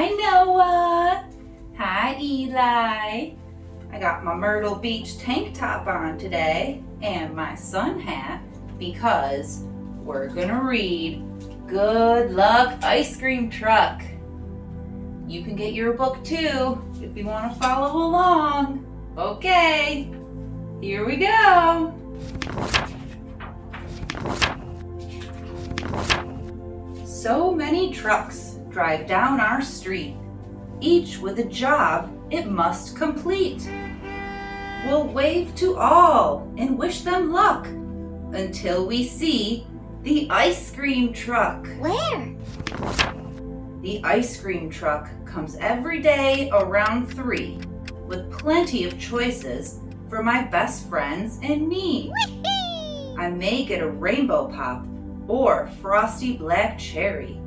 Hi, Noah. Hi, Eli. I got my Myrtle Beach tank top on today and my sun hat because we're gonna read Good Luck Ice Cream Truck. You can get your book too if you want to follow along. Okay, here we go. So many trucks drive down our street, each with a job it must complete. We'll wave to all and wish them luck until we see the ice cream truck. Where? The ice cream truck comes every day around 3 with plenty of choices for my best friends and me. Whee! I may get a rainbow pop or frosty black cherry.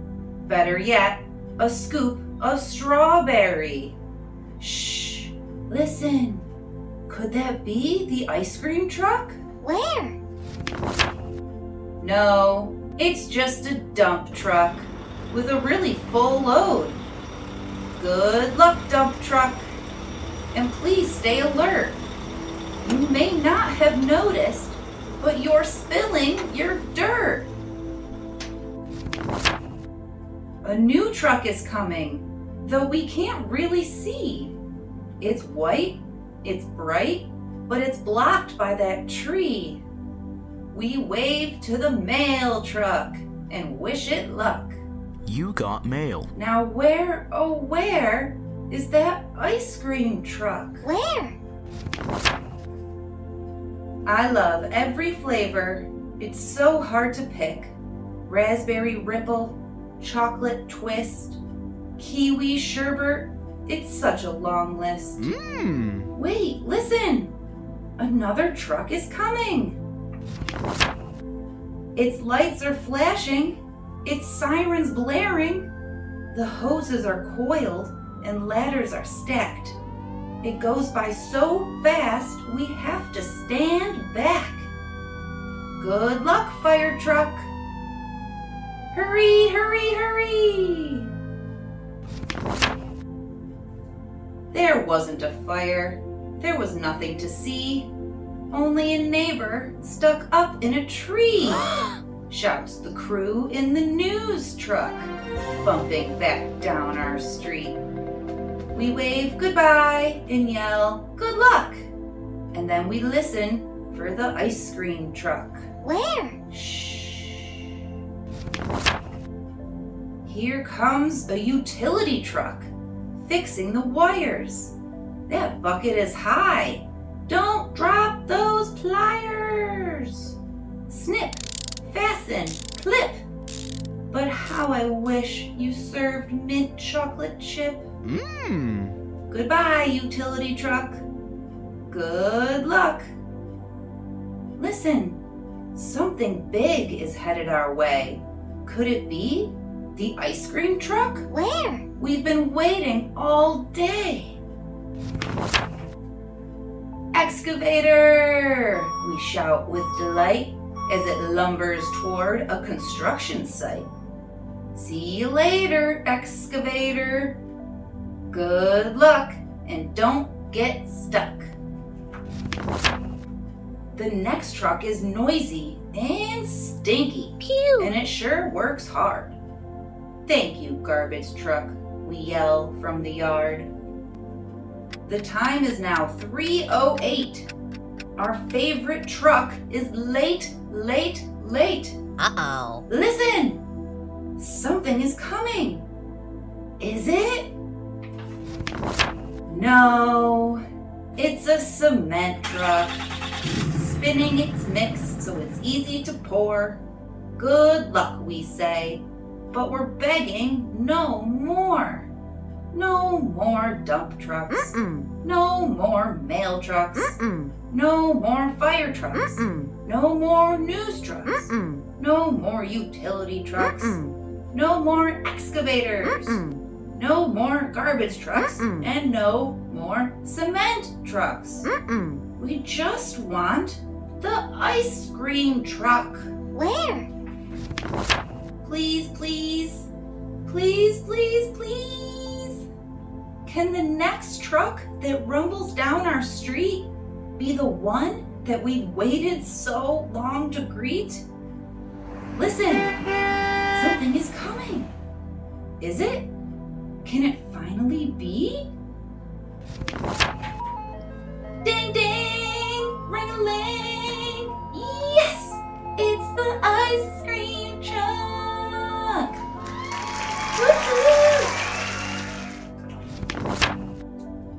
Better yet, a scoop of strawberry. Shh, listen. Could that be the ice cream truck? Where? No, it's just a dump truck with a really full load. Good luck, dump truck. And please stay alert. You may not have noticed, but you're spilling your dirt. A new truck is coming, though we can't really see. It's white, it's bright, but it's blocked by that tree. We wave to the mail truck and wish it luck. You got mail. Now where, oh where, is that ice cream truck? Where? I love every flavor. It's so hard to pick. Raspberry ripple, chocolate twist, kiwi sherbet. It's such a long list. Wait, listen! Another truck is coming. Its lights are flashing. Its sirens blaring. The hoses are coiled and ladders are stacked. It goes by so fast we have to stand back. Good luck, fire truck. Hurry, hurry, hurry! There wasn't a fire. There was nothing to see. Only a neighbor stuck up in a tree. Shouts the crew in the news truck, bumping back down our street. We wave goodbye and yell good luck. And then we listen for the ice cream truck. Where? Shh. Here comes a utility truck, fixing the wires. That bucket is high. Don't drop those pliers. Snip, fasten, clip. But how I wish you served mint chocolate chip. Goodbye, utility truck. Good luck. Listen, something big is headed our way. Could it be the ice cream truck? Where? We've been waiting all day. Excavator! We shout with delight as it lumbers toward a construction site. See you later, excavator. Good luck and don't get stuck. The next truck is noisy and stinky. Pew! And it sure works hard. Thank you, garbage truck, we yell from the yard. The time is now 3:08. Our favorite truck is late, late, late. Uh-oh. Listen! Something is coming. Is it? No, it's a cement truck, spinning its mix so it's easy to pour. Good luck, we say, but we're begging no more. No more dump trucks. No more mail trucks. No more fire trucks. No more news trucks. No more utility trucks. No more excavators. No more garbage trucks. And no more cement trucks. We just want the ice cream truck. Where? Please, please, please, please, please. Can the next truck that rumbles down our street be the one that we've waited so long to greet? Listen, something is coming. Is it? Can it finally be? Ding ding, ring-a-ling. Yes, it's the ice cream truck. Woohoo!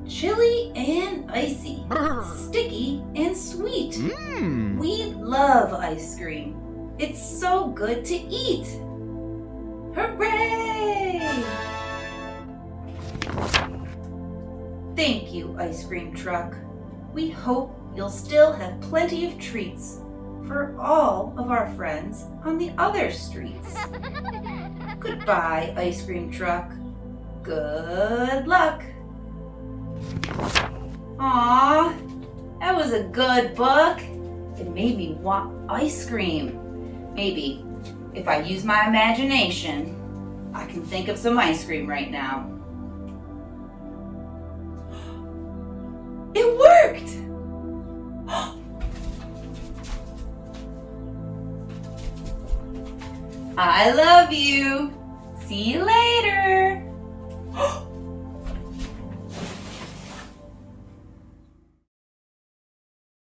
Chilly and icy, sticky and sweet. Mmm. We love ice cream. It's so good to eat. Hooray! Thank you, ice cream truck. We hope you'll still have plenty of treats for all of our friends on the other streets. Goodbye, ice cream truck. Good luck. Aw, that was a good book. It made me want ice cream. Maybe if I use my imagination, I can think of some ice cream right now. It worked! I love you. See you later.